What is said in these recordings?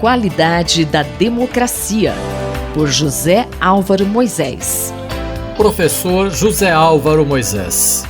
qualidade da democracia, por José Álvaro Moisés. Professor José Álvaro Moisés,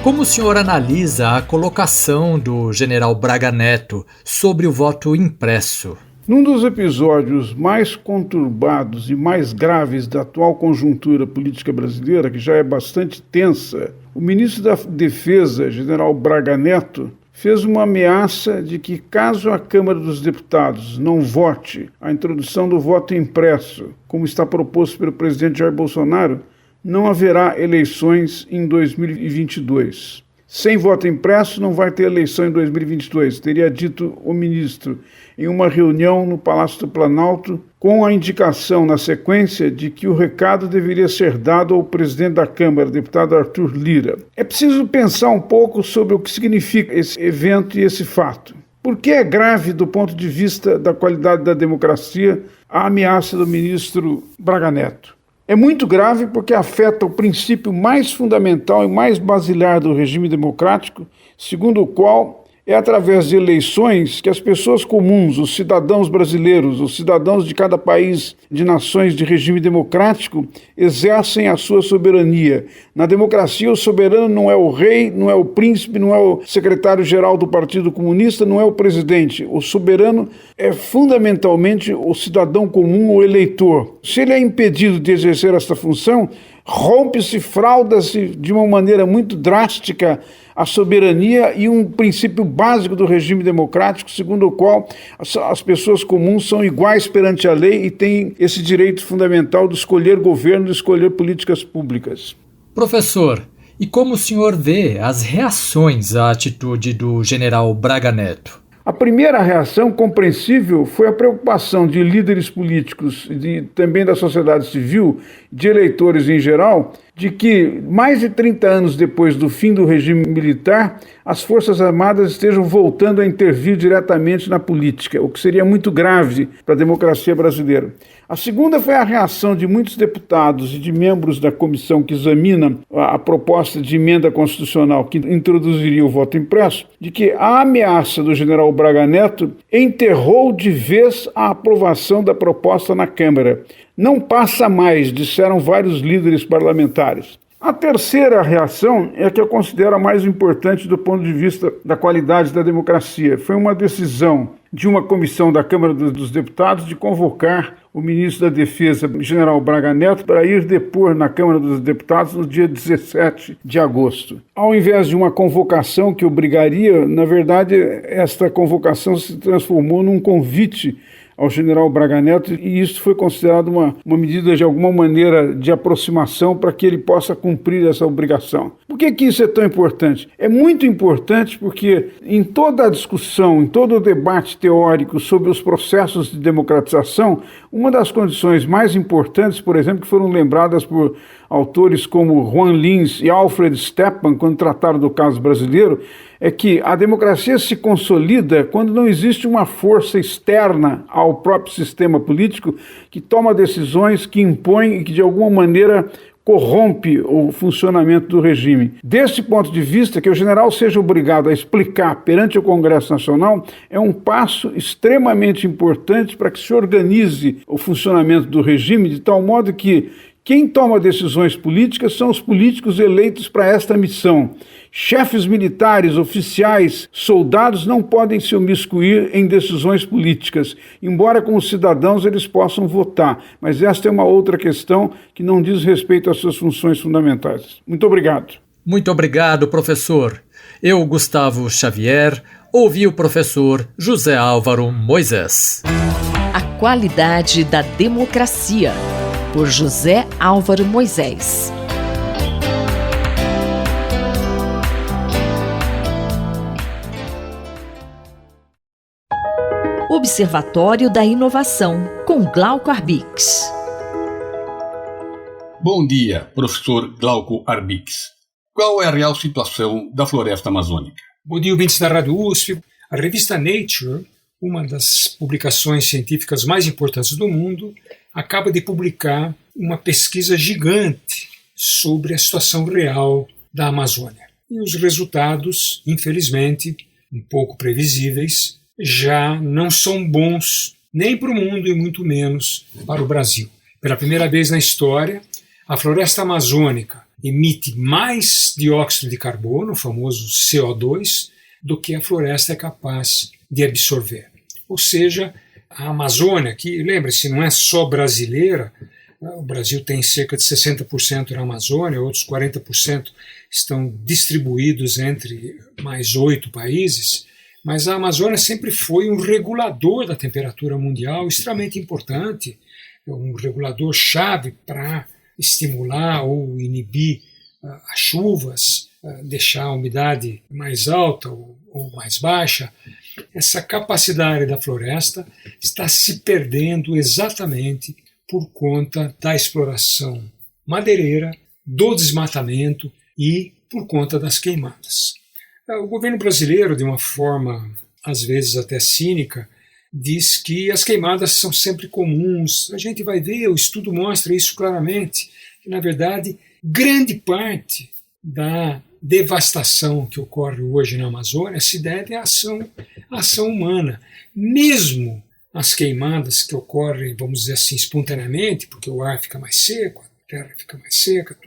como o senhor analisa a colocação do general Braga Neto sobre o voto impresso? Num dos episódios mais conturbados e mais graves da atual conjuntura política brasileira, que já é bastante tensa, o ministro da Defesa, general Braga Neto, fez uma ameaça de que, caso a Câmara dos Deputados não vote a introdução do voto impresso, como está proposto pelo presidente Jair Bolsonaro, não haverá eleições em 2022. Sem voto impresso, não vai ter eleição em 2022, teria dito o ministro em uma reunião no Palácio do Planalto, com a indicação, na sequência, de que o recado deveria ser dado ao presidente da Câmara, deputado Arthur Lira. É preciso pensar um pouco sobre o que significa esse evento e esse fato. Por que é grave, do ponto de vista da qualidade da democracia, a ameaça do ministro Braga Neto? É muito grave porque afeta o princípio mais fundamental e mais basilar do regime democrático, segundo o qual é através de eleições que as pessoas comuns, os cidadãos brasileiros, os cidadãos de cada país de nações de regime democrático, exercem a sua soberania. Na democracia, o soberano não é o rei, não é o príncipe, não é o secretário-geral do Partido Comunista, não é o presidente. O soberano é fundamentalmente o cidadão comum, o eleitor. Se ele é impedido de exercer esta função, rompe-se, frauda-se de uma maneira muito drástica a soberania e um princípio básico do regime democrático, segundo o qual as pessoas comuns são iguais perante a lei e têm esse direito fundamental de escolher governo, de escolher políticas públicas. Professor, e como o senhor vê as reações à atitude do general Braga Neto? A primeira reação compreensível foi a preocupação de líderes políticos e também da sociedade civil, de eleitores em geral, de que mais de 30 anos depois do fim do regime militar, as Forças Armadas estejam voltando a intervir diretamente na política, o que seria muito grave para a democracia brasileira. A segunda foi a reação de muitos deputados e de membros da comissão que examina a proposta de emenda constitucional que introduziria o voto impresso, de que a ameaça do general Braga Neto enterrou de vez a aprovação da proposta na Câmara. Não passa mais, disseram vários líderes parlamentares. A terceira reação é a que eu considero a mais importante do ponto de vista da qualidade da democracia. Foi uma decisão de uma comissão da Câmara dos Deputados de convocar o ministro da Defesa, general Braga Neto, para ir depor na Câmara dos Deputados no dia 17 de agosto. Ao invés de uma convocação que obrigaria, na verdade, esta convocação se transformou num convite ao general Braga Neto, e isso foi considerado uma medida de alguma maneira de aproximação para que ele possa cumprir essa obrigação. Por que isso é tão importante? É muito importante porque em toda a discussão, em todo o debate teórico sobre os processos de democratização, uma das condições mais importantes, por exemplo, que foram lembradas por autores como Juan Lins e Alfred Stepan, quando trataram do caso brasileiro, é que a democracia se consolida quando não existe uma força externa ao próprio sistema político que toma decisões, que impõe e que de alguma maneira corrompe o funcionamento do regime. Desse ponto de vista, que o general seja obrigado a explicar perante o Congresso Nacional é um passo extremamente importante para que se organize o funcionamento do regime de tal modo que quem toma decisões políticas são os políticos eleitos para esta missão. Chefes militares, oficiais, soldados não podem se imiscuir em decisões políticas, embora como cidadãos eles possam votar. Mas esta é uma outra questão que não diz respeito às suas funções fundamentais. Muito obrigado. Muito obrigado, professor. Eu, Gustavo Xavier, ouvi o professor José Álvaro Moisés. A qualidade da democracia, por José Álvaro Moisés. Observatório da Inovação, com Glauco Arbix. Bom dia, professor Glauco Arbix. Qual é a real situação da floresta amazônica? Bom dia, ouvintes da Rádio USP. A revista Nature, uma das publicações científicas mais importantes do mundo, acaba de publicar uma pesquisa gigante sobre a situação real da Amazônia. E os resultados, infelizmente, um pouco previsíveis, já não são bons nem para o mundo e muito menos para o Brasil. Pela primeira vez na história, a floresta amazônica emite mais dióxido de carbono, o famoso CO2, do que a floresta é capaz de absorver. Ou seja, a Amazônia, que, lembre-se, não é só brasileira, o Brasil tem cerca de 60% na Amazônia, outros 40% estão distribuídos entre mais 8 países, mas a Amazônia sempre foi um regulador da temperatura mundial extremamente importante, um regulador chave para estimular ou inibir as chuvas, deixar a umidade mais alta ou mais baixa. Essa capacidade da floresta está se perdendo exatamente por conta da exploração madeireira, do desmatamento e por conta das queimadas. O governo brasileiro, de uma forma às vezes até cínica, diz que as queimadas são sempre comuns. A gente vai ver, o estudo mostra isso claramente, que na verdade grande parte da devastação que ocorre hoje na Amazônia se deve à ação humana. Mesmo as queimadas que ocorrem, vamos dizer assim, espontaneamente, porque o ar fica mais seco, a terra fica mais seca,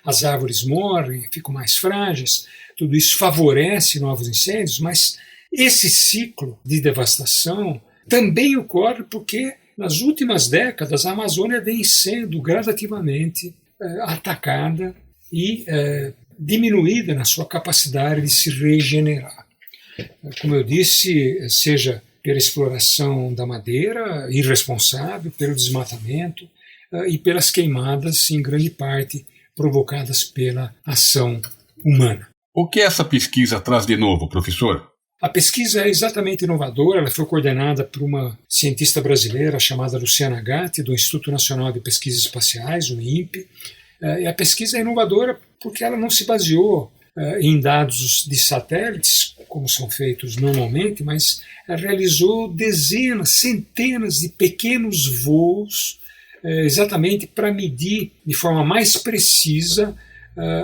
as árvores morrem, ficam mais frágeis, tudo isso favorece novos incêndios, mas esse ciclo de devastação também ocorre porque nas últimas décadas a Amazônia vem sendo gradativamente atacada e diminuída na sua capacidade de se regenerar. Como eu disse, seja pela exploração da madeira irresponsável, pelo desmatamento e pelas queimadas, em grande parte provocadas pela ação humana. O que essa pesquisa traz de novo, professor? A pesquisa é exatamente inovadora, ela foi coordenada por uma cientista brasileira chamada Luciana Gatti, do Instituto Nacional de Pesquisas Espaciais, o INPE. E a pesquisa é inovadora porque ela não se baseou em dados de satélites, como são feitos normalmente, mas realizou dezenas, centenas de pequenos voos, exatamente para medir de forma mais precisa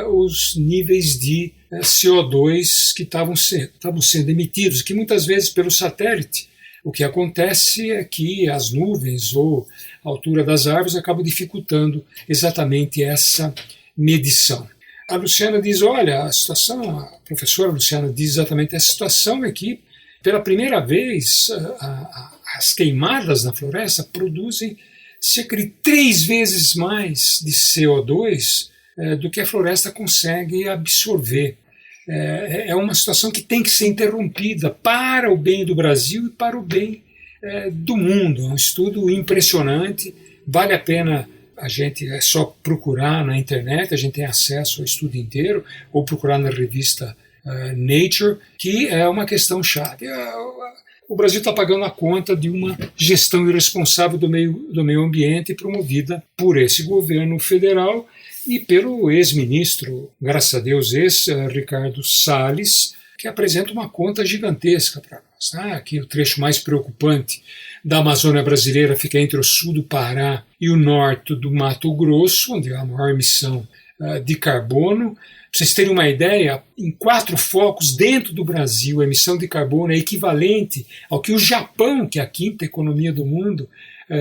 os níveis de CO2 que estavam sendo emitidos, que muitas vezes pelo satélite, o que acontece é que as nuvens ou a altura das árvores acabam dificultando exatamente essa medição. A Luciana diz, olha, a professora Luciana diz exatamente a situação é que, pela primeira vez, as queimadas na floresta produzem cerca de 3 vezes mais de CO2 do que a floresta consegue absorver. É uma situação que tem que ser interrompida para o bem do Brasil e para o bem do mundo. É um estudo impressionante, vale a pena a gente só procurar na internet, a gente tem acesso ao estudo inteiro, ou procurar na revista Nature, que é uma questão chave. O Brasil está pagando a conta de uma gestão irresponsável do meio ambiente promovida por esse governo federal e pelo ex-ministro, graças a Deus, Ricardo Salles, que apresenta uma conta gigantesca para nós. Aqui o trecho mais preocupante da Amazônia brasileira fica entre o sul do Pará e o norte do Mato Grosso, onde há a maior emissão de carbono. Para vocês terem uma ideia, em 4 focos dentro do Brasil, a emissão de carbono é equivalente ao que o Japão, que é a 5ª economia do mundo,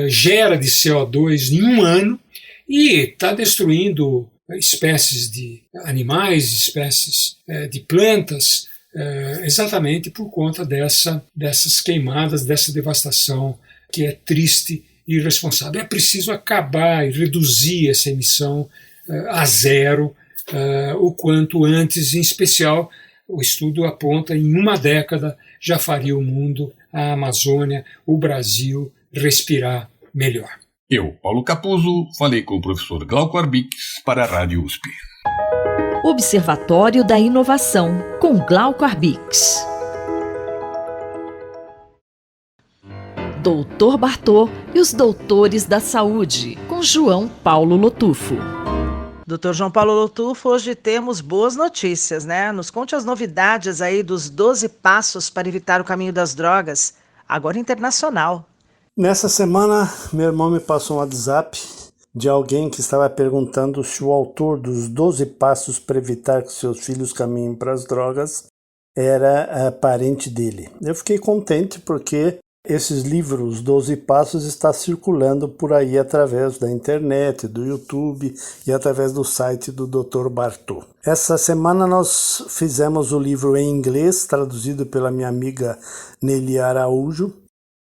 gera de CO2 em um ano, e está destruindo espécies de animais, espécies de plantas, exatamente por conta dessas queimadas, dessa devastação que é triste e irresponsável. É preciso acabar e reduzir essa emissão a zero o quanto antes, em especial, o estudo aponta em uma década já faria o mundo, a Amazônia, o Brasil respirar melhor. Eu, Paulo Capuzzo, falei com o professor Glauco Arbix para a Rádio USP. Observatório da Inovação, com Glauco Arbix. Doutor Bartô e os Doutores da Saúde, com João Paulo Lotufo. Doutor João Paulo Lotufo, hoje temos boas notícias, né? Nos conte as novidades aí dos 12 passos para evitar o caminho das drogas, agora internacional. Nessa semana, meu irmão me passou um WhatsApp de alguém que estava perguntando se o autor dos 12 passos para evitar que seus filhos caminhem para as drogas era parente dele. Eu fiquei contente porque Esses livros, 12 Passos, está circulando por aí através da internet, do YouTube e através do site do Dr. Bartô. Essa semana nós fizemos o livro em inglês, traduzido pela minha amiga Nelly Araújo,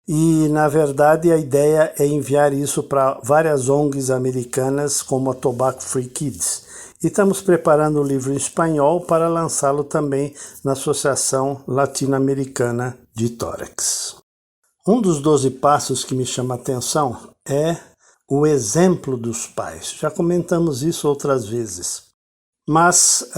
e na verdade a ideia é enviar isso para várias ONGs americanas como a Tobacco Free Kids. E estamos preparando o livro em espanhol para lançá-lo também na Associação Latino-Americana de Tórax. Um dos 12 passos que me chama a atenção é o exemplo dos pais. Já comentamos isso outras vezes. Mas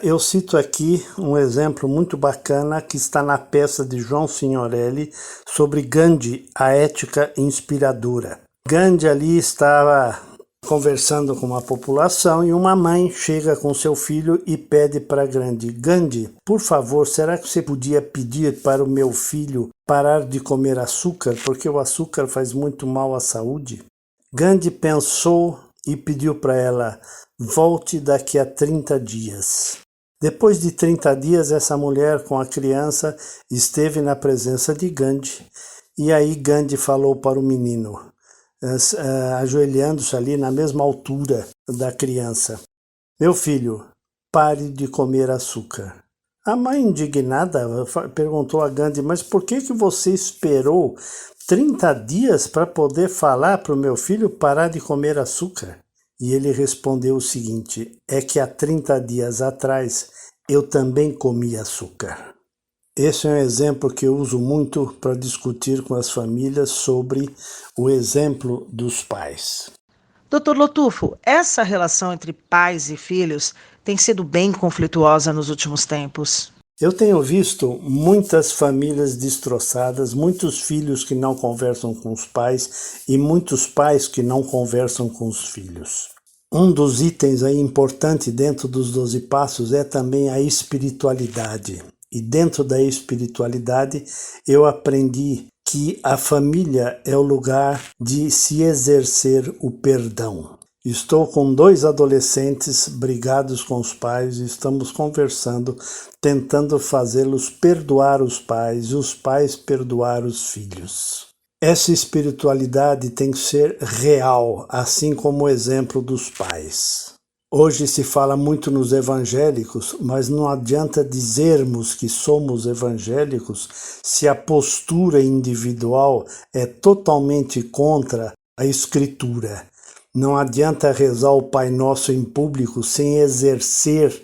eu cito aqui um exemplo muito bacana que está na peça de João Signorelli sobre Gandhi, a ética inspiradora. Gandhi ali estava conversando com uma população e uma mãe chega com seu filho e pede para Gandhi: Gandhi, por favor, será que você podia pedir para o meu filho parar de comer açúcar, porque o açúcar faz muito mal à saúde? Gandhi pensou e pediu para ela: volte daqui a 30 dias. Depois de 30 dias, essa mulher com a criança esteve na presença de Gandhi, e aí Gandhi falou para o menino, ajoelhando-se ali na mesma altura da criança: meu filho, pare de comer açúcar. A mãe, indignada, perguntou a Gandhi: mas por que você esperou 30 dias para poder falar para o meu filho parar de comer açúcar? E ele respondeu o seguinte: é que há 30 dias atrás eu também comi açúcar. Esse é um exemplo que eu uso muito para discutir com as famílias sobre o exemplo dos pais. Dr. Lotufo, essa relação entre pais e filhos tem sido bem conflituosa nos últimos tempos. Eu tenho visto muitas famílias destroçadas, muitos filhos que não conversam com os pais e muitos pais que não conversam com os filhos. Um dos itens aí importante dentro dos 12 passos é também a espiritualidade. E dentro da espiritualidade eu aprendi que a família é o lugar de se exercer o perdão. Estou com 2 adolescentes brigados com os pais e estamos conversando, tentando fazê-los perdoar os pais e os pais perdoar os filhos. Essa espiritualidade tem que ser real, assim como o exemplo dos pais. Hoje se fala muito nos evangélicos, mas não adianta dizermos que somos evangélicos se a postura individual é totalmente contra a Escritura. Não adianta rezar o Pai Nosso em público sem exercer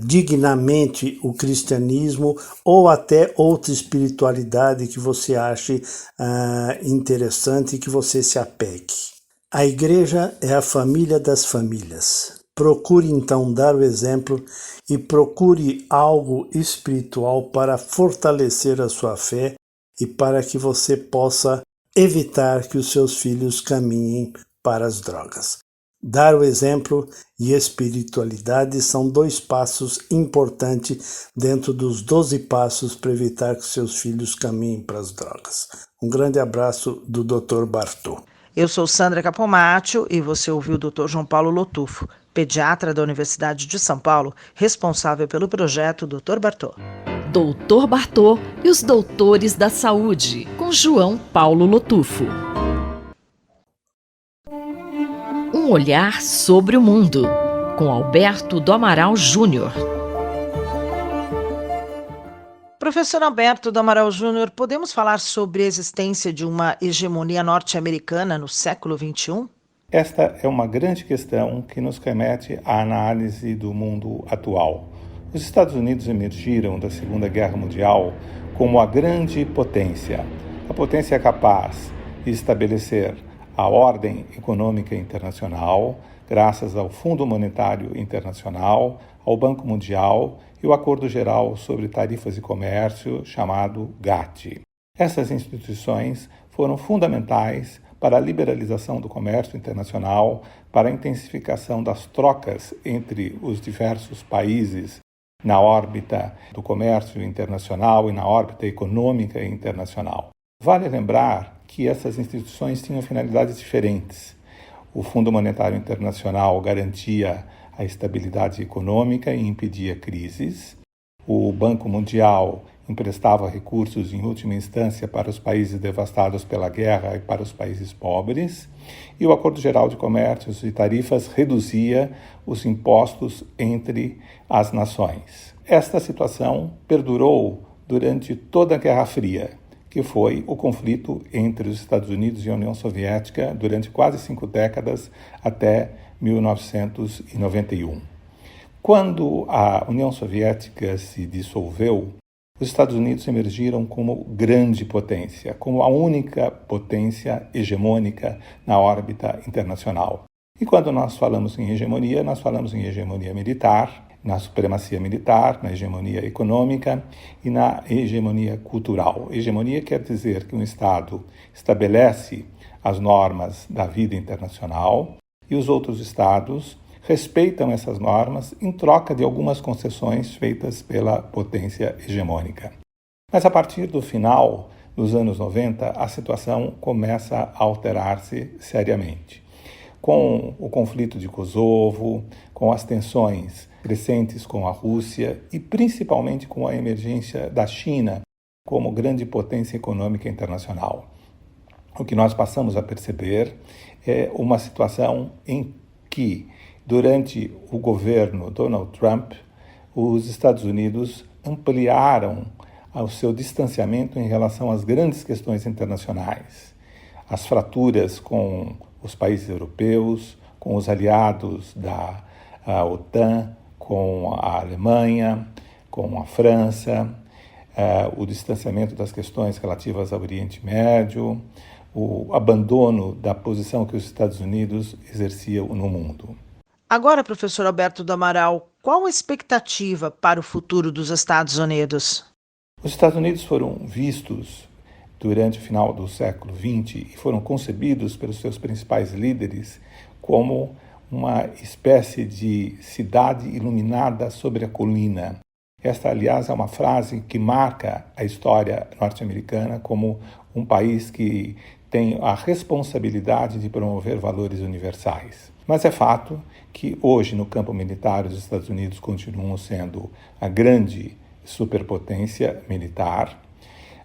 dignamente o cristianismo ou até outra espiritualidade que você ache interessante e que você se apegue. A igreja é a família das famílias. Procure então dar o exemplo e procure algo espiritual para fortalecer a sua fé e para que você possa evitar que os seus filhos caminhem para as drogas. Dar o exemplo e espiritualidade são 2 passos importantes dentro dos 12 passos para evitar que seus filhos caminhem para as drogas. Um grande abraço do Dr. Bartô. Eu sou Sandra Capomatto e você ouviu o Dr. João Paulo Lotufo, pediatra da Universidade de São Paulo, responsável pelo projeto Dr. Bartô. Dr. Bartô e os Doutores da Saúde, com João Paulo Lotufo. Um olhar sobre o mundo, com Alberto do Amaral Júnior. Professor Alberto do Amaral Júnior, podemos falar sobre a existência de uma hegemonia norte-americana no século XXI? Esta é uma grande questão que nos remete à análise do mundo atual. Os Estados Unidos emergiram da Segunda Guerra Mundial como a grande potência, a potência capaz de estabelecer a ordem econômica internacional, graças ao Fundo Monetário Internacional, ao Banco Mundial e o Acordo Geral sobre Tarifas e Comércio, chamado GATT. Essas instituições foram fundamentais para a liberalização do comércio internacional, para a intensificação das trocas entre os diversos países na órbita do comércio internacional e na órbita econômica internacional. Vale lembrar que essas instituições tinham finalidades diferentes. O Fundo Monetário Internacional garantia a estabilidade econômica e impedia crises. O Banco Mundial emprestava recursos em última instância para os países devastados pela guerra e para os países pobres, e o Acordo Geral de Comércios e Tarifas reduzia os impostos entre as nações. Esta situação perdurou durante toda a Guerra Fria, que foi o conflito entre os Estados Unidos e a União Soviética durante quase 5 décadas até 1991. Quando a União Soviética se dissolveu, os Estados Unidos emergiram como grande potência, como a única potência hegemônica na órbita internacional. E quando nós falamos em hegemonia, nós falamos em hegemonia militar, na supremacia militar, na hegemonia econômica e na hegemonia cultural. Hegemonia quer dizer que um Estado estabelece as normas da vida internacional e os outros Estados respeitam essas normas em troca de algumas concessões feitas pela potência hegemônica. Mas a partir do final dos anos 90, a situação começa a alterar-se seriamente. Com o conflito de Kosovo, com as tensões crescentes com a Rússia e principalmente com a emergência da China como grande potência econômica internacional. O que nós passamos a perceber é uma situação em que, durante o governo Donald Trump, os Estados Unidos ampliaram o seu distanciamento em relação às grandes questões internacionais. As fraturas com os países europeus, com os aliados da OTAN, com a Alemanha, com a França, o distanciamento das questões relativas ao Oriente Médio, o abandono da posição que os Estados Unidos exerciam no mundo. Agora, professor Alberto do Amaral, qual a expectativa para o futuro dos Estados Unidos? Os Estados Unidos foram vistos durante o final do século XX e foram concebidos pelos seus principais líderes como uma espécie de cidade iluminada sobre a colina. Esta, aliás, é uma frase que marca a história norte-americana como um país que tem a responsabilidade de promover valores universais. Mas é fato que hoje, no campo militar, os Estados Unidos continuam sendo a grande superpotência militar,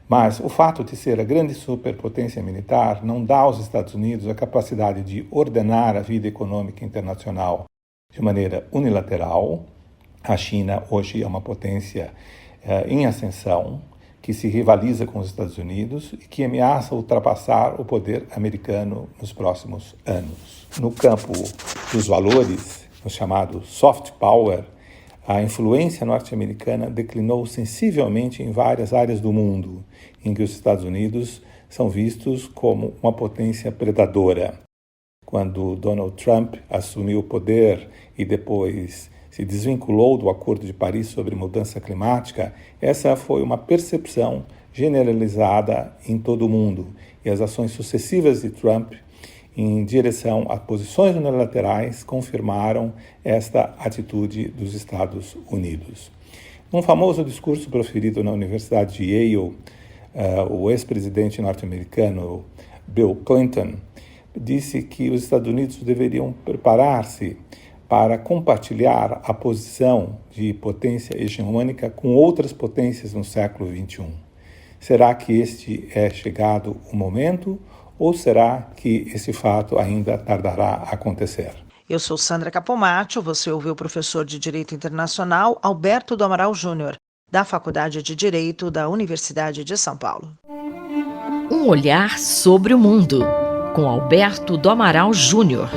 mas o fato de ser a grande superpotência militar não dá aos Estados Unidos a capacidade de ordenar a vida econômica internacional de maneira unilateral. A China hoje é uma potência em ascensão, que se rivaliza com os Estados Unidos e que ameaça ultrapassar o poder americano nos próximos anos. No campo dos valores, no chamado soft power, a influência norte-americana declinou sensivelmente em várias áreas do mundo, em que os Estados Unidos são vistos como uma potência predadora. Quando Donald Trump assumiu o poder e depois se desvinculou do Acordo de Paris sobre mudança climática, essa foi uma percepção generalizada em todo o mundo, e as ações sucessivas de Trump em direção a posições unilaterais confirmaram esta atitude dos Estados Unidos. Num famoso discurso proferido na Universidade de Yale, o ex-presidente norte-americano Bill Clinton disse que os Estados Unidos deveriam preparar-se para compartilhar a posição de potência hegemônica com outras potências no século XXI. Será que este é chegado o momento ou será que esse fato ainda tardará a acontecer? Eu sou Sandra Capomatto, você ouviu o professor de Direito Internacional Alberto do Amaral Júnior, da Faculdade de Direito da Universidade de São Paulo. Um olhar sobre o mundo, com Alberto do Amaral Júnior.